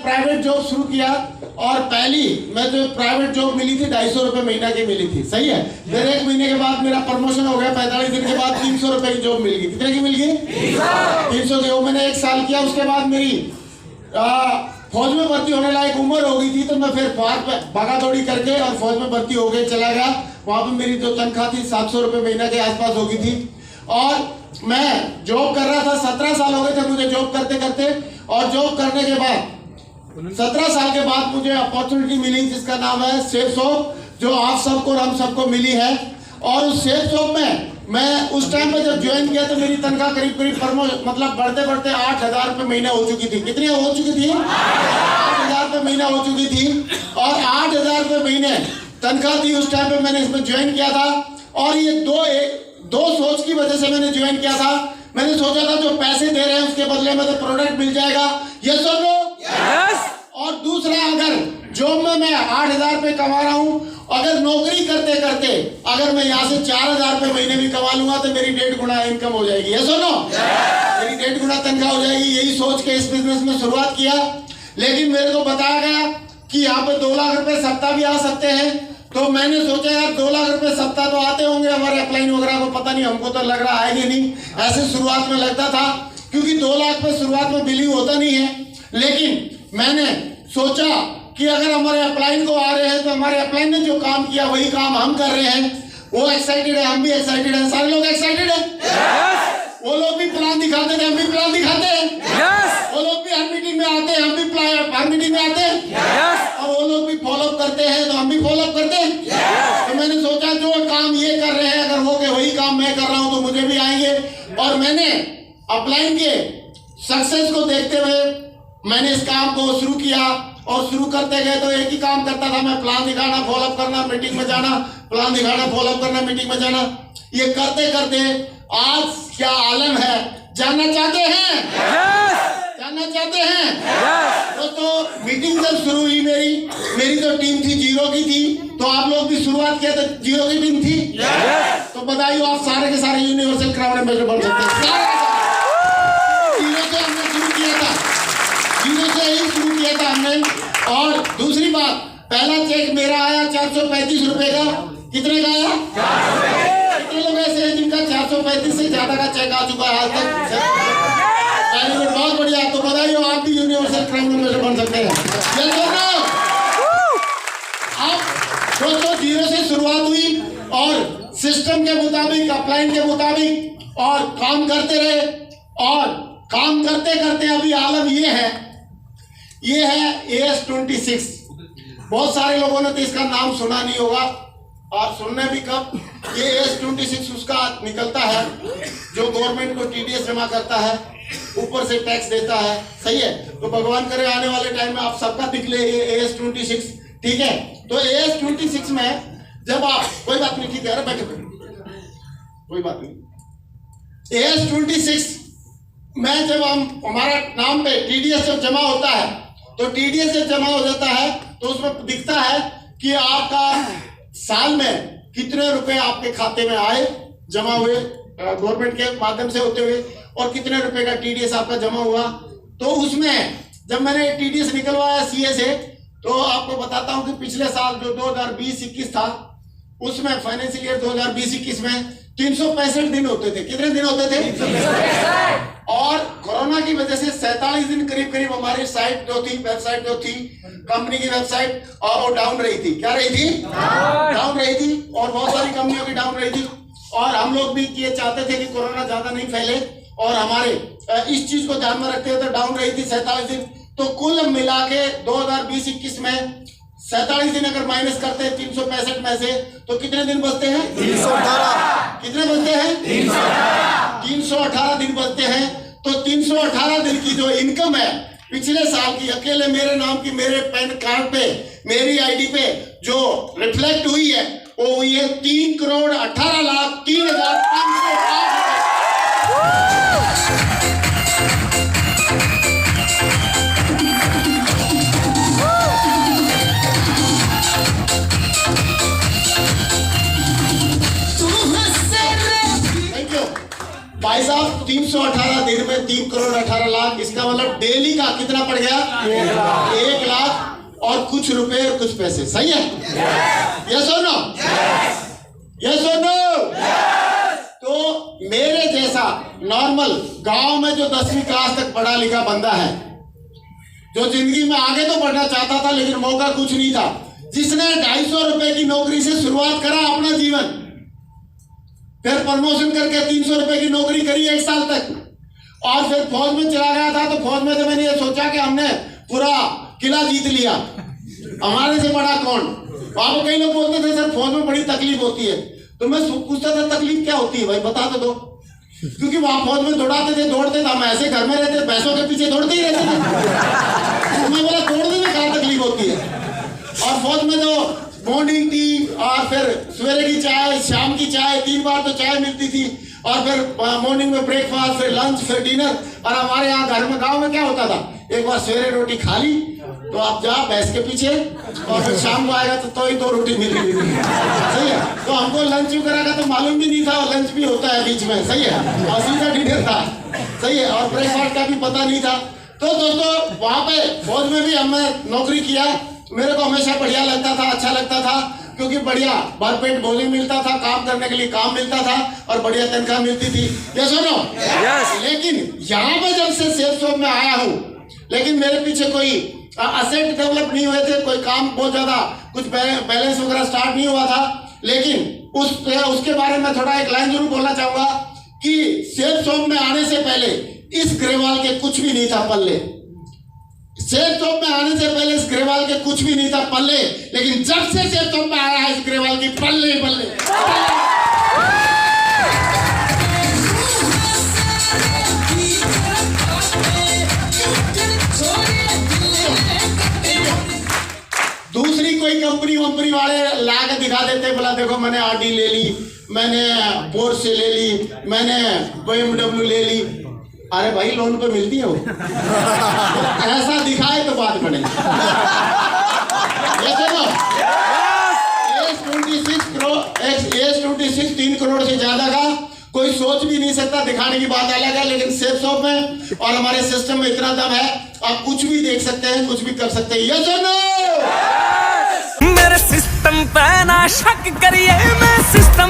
Private job शुरू किया और पहली मैं जो प्राइवेट जॉब मिली थी 250 रुपए महीना की मिली थी, सही है। फिर 1 महीने के बाद मेरा प्रमोशन हो गया, 45 दिन के बाद 300 रुपए की जॉब मिल गई। कितने की मिल गई? 300 की। वो मैंने 1 साल किया। उसके बाद मेरी फौज में भर्ती होने लायक उम्र हो गई थी, तो मैं फिर भागा दौड़ी करके और फौज में भर्ती हो गई, चला गया। वहां पर मेरी जो तनख्वाह थी 700 रुपए महीना के आसपास हो गई थी और मैं जॉब कर रहा था। 17 साल हो गए थे मुझे जॉब करते करते, और जॉब करने के बाद 17 साल के बाद मुझे अपॉर्चुनिटी मिली जिसका नाम है सेफ शॉप, जो आप सबको और हम सबको मिली है। और उस सेफ शॉप में मैं उस टाइम पे जब ज्वाइन किया तो मेरी तनख्वाह करीब मतलब बढ़ते बढ़ते 8,000 रुपये महीना हो चुकी थी। कितनी हो चुकी थी? 8,000 रुपये महीना हो चुकी थी। और 8,000 रुपये महीने तनख्वाह थी उस टाइम पे मैंने इसमें ज्वाइन किया था। और ये दो सोच की वजह से मैंने ज्वाइन किया था। मैंने सोचा था जो पैसे दे रहे हैं उसके बदले में तो प्रोडक्ट मिल जाएगा, यस और नो? यस। और दूसरा, अगर जॉब में मैं 8,000 रुपये कमा रहा हूं, अगर नौकरी करते करते अगर मैं यहाँ से 4,000 रुपये महीने भी कमा लूंगा तो मेरी 1.5 गुना इनकम हो जाएगी, यस और नो? मेरी 1.5 गुना तनख्वाह हो जाएगी। यही सोच के इस बिजनेस में शुरुआत किया। लेकिन मेरे को बताया गया कि यहाँ पे 2 लाख रुपए सप्ताह भी आ सकते हैं। तो मैंने सोचा यार 2 लाख रुपए सप्ताह तो आते होंगे हमारे अपलाइन वगैरह को, पता नहीं, हमको तो लग रहा आएंगे नहीं, ऐसे शुरुआत में लगता था, क्योंकि 2 लाख पे शुरुआत में बिलिंग होता नहीं है। लेकिन मैंने सोचा कि अगर हमारे अपलाइन को आ रहे हैं तो हमारे अपलाइन ने जो काम किया वही काम हम कर रहे हैं। वो एक्साइटेड है, हम भी एक्साइटेड है, सारे लोग एक्साइटेड है। वो लोग भी प्लान दिखाते थे, हम भी प्लान दिखाते हैं। वो लोग भी हर मीटिंग में आते हैं, हम भी हर मीटिंग में आते हैं। और वो लोग भी फॉलो करते हैं तो हम भी फॉलो करते हैं। तो मैंने सोचा जो काम ये कर रहे हैं अगर हो गए वही काम मैं कर रहा हूं तो मुझे भी आएंगे। और मैंने अपलाइन के सक्सेस को देखते हुए मैंने इस काम को शुरू किया। और शुरू करते गए तो एक ही काम करता था मैं, प्लान दिखाना, फॉलोअप करना, मीटिंग में जाना, प्लान दिखाना, फॉलोअप करना, मीटिंग में जाना। ये करते करते आज क्या आलम है, जानना चाहते हैं? जानना चाहते हैं? दोस्तों, मीटिंग जब शुरू हुई मेरी जो टीम थी 0 की थी, तो आप लोग भी शुरुआत किया तो 0 की टीम थी। तो बधाई हो, आप सारे के सारे यूनिवर्सल क्राउड एम्बेसडर बन सकते हैं। 0 से हमने शुरू किया था, 0 से ही शुरू किया था हमने। और दूसरी बात, पहला चेक मेरा आया 435 रुपए का। कितने का आया? 435। कितने लोग ऐसे हैं जिनका 435 से ज्यादा का चेक आ चुका है आज तक? बहुत बढ़िया। तो बधाई हो, आप भी यूनिवर्सल क्राउड एम्बेसडर बन सकते हैं। अब दोस्तों 0 से शुरुआत हुई और सिस्टम के मुताबिक, अपलाइन के मुताबिक और काम करते रहे। और काम करते करते अभी आलम ये है AS26। बहुत सारे लोगों ने तो इसका नाम सुना नहीं होगा, और सुनने भी कब। ये AS26 उसका निकलता है जो गवर्नमेंट को TDS जमा करता है, ऊपर से टैक्स देता है, सही है। तो भगवान करे आने वाले टाइम में आप सबका निकले ये AS26, ठीक है। तो AS26 में जब आप, कोई बात नहीं, ठीक है, बैठे कोई बात नहीं। AS26 में जब हम हमारा नाम पे TDS जब जमा होता है तो TDS जब जमा हो जाता है तो उसमें दिखता है कि आपका साल में कितने रुपए आपके खाते में आए, जमा हुए गवर्नमेंट के माध्यम से होते हुए, और कितने रुपए का TDS आपका जमा हुआ। तो उसमें जब मैंने TDS निकलवाया CA से, तो आपको बताता हूं कि पिछले साल जो 2020-21 था, उसमें फाइनेंशियल ईयर 2020-21 में 365 दिन होते थे। कितने दिन होते थे? 365। और कोरोना की वजह से 47 दिन करीब करीब हमारी साइट जो थी, वेबसाइट जो थी, कंपनी की वेबसाइट, और वो डाउन रही थी। क्या रही थी? डाउन रही थी। और बहुत सारी कंपनियों की डाउन रही थी। और हम लोग भी ये चाहते थे कि कोरोना ज्यादा नहीं फैले, और हमारे इस चीज को ध्यान में रखते हुए तो डाउन रही थी 47 दिन। तो कुल मिला के 2020-21 में 47 दिन अगर माइनस करते हैं 365 में से, तो कितने दिन बचते हैं? 318। कितने बचते हैं? 318 दिन बचते हैं। तो 318 दिन की जो इनकम है पिछले साल की, अकेले मेरे नाम की, मेरे पैन कार्ड पे, मेरी आईडी पे जो रिफ्लेक्ट हुई है, वो हुई है 3,18,03,508। भाई साहब 318 दिन में 3,18,00,000, इसका मतलब डेली का कितना पड़ गया? और कुछ रुपए और कुछ पैसे। सही है? यस और नो? यस और नो? तो मेरे जैसा नॉर्मल गांव में जो 10वीं क्लास तक पढ़ा लिखा बंदा है, जो जिंदगी में आगे तो बढ़ना चाहता था लेकिन मौका कुछ नहीं था, जिसने 250 रुपए की नौकरी से शुरुआत करा अपना जीवन, फिर प्रमोशन करके 300 रुपए की नौकरी करी 1 साल तक, और फिर फौज में चला गया था। तो फौज में तो मैंने ये सोचा कि हमने पूरा किला जीत लिया, हमारे से बड़ा कौन। वहां पर कई लोग बोलते थे सर फौज में बड़ी तकलीफ होती है, तो मैं पूछता था तकलीफ क्या होती है भाई, बता तो दो। क्योंकि वहां फौज में दौड़ाते थे, दौड़ते थे, हम ऐसे घर में रहते पैसों के पीछे दौड़ते ही रहते थे। तो मैं बोला दौड़ने में क्या तकलीफ होती है। और फौज में तो मॉर्निंग टी और फिर सवेरे की चाय, शाम की चाय, 3 बार तो चाय मिलती थी, और फिर मॉर्निंग में ब्रेकफास्ट, फिर लंच, फिर डिनर। और हमारे यहाँ घर में गांव में क्या होता था, एक बार सवेरे रोटी खा ली तो आप जा भैंस के पीछे, और फिर शाम को आएगा तो ही 2 रोटी मिल रही थी। सही है? तो हमको लंच वगैरह का तो मालूम भी नहीं था, और लंच भी होता है बीच में। सही है? और सीधा डिनर था। सही है? और ब्रेकफास्ट का भी पता नहीं था। तो दोस्तों वहां पे फौज में भी हमने नौकरी किया, मेरे को हमेशा बढ़िया लगता था, अच्छा लगता था, क्योंकि बढ़िया भरपेट भोजन मिलता था, काम करने के लिए काम मिलता था, और बढ़िया तनख्वाह मिलती थी। यस और नो? लेकिन यहाँ पे जब से सेल्स जॉब में आया हूँ, लेकिन मेरे पीछे कोई असेट डेवलप नहीं हुए थे, कोई काम बहुत ज्यादा कुछ बैलेंस वगैरह स्टार्ट नहीं हुआ था। लेकिन उसके बारे में थोड़ा एक लाइन जरूर बोलना चाहूंगा कि सेल्स जॉब में आने से पहले इस ग्रेवाल के कुछ भी नहीं था पल्ले। सेल्स जॉब में आने से पहले इस ग्रेवाल के कुछ भी नहीं था पल्ले, लेकिन जब से सेल्स जॉब में आया है इस ग्रेवाल की पल्ले पल्ले। दूसरी कोई कंपनी वंपनी वाले ला के दिखा देते, बोला देखो मैंने आरडी ले ली, मैंने पोर्शे ले ली, मैंने BMW ले ली। अरे भाई लोन पे मिलती है वो। तो ऐसा दिखाए तो बात बने। S26 3 करोड़ से ज्यादा का कोई सोच भी नहीं सकता, दिखाने की बात अलग है। लेकिन सेफ शॉप में और हमारे सिस्टम में इतना दम है, आप कुछ भी देख सकते हैं, कुछ भी कर सकते हैं। यस और नो? मेरे सिस्टम पे ना शक करिए, मैं सिस्टम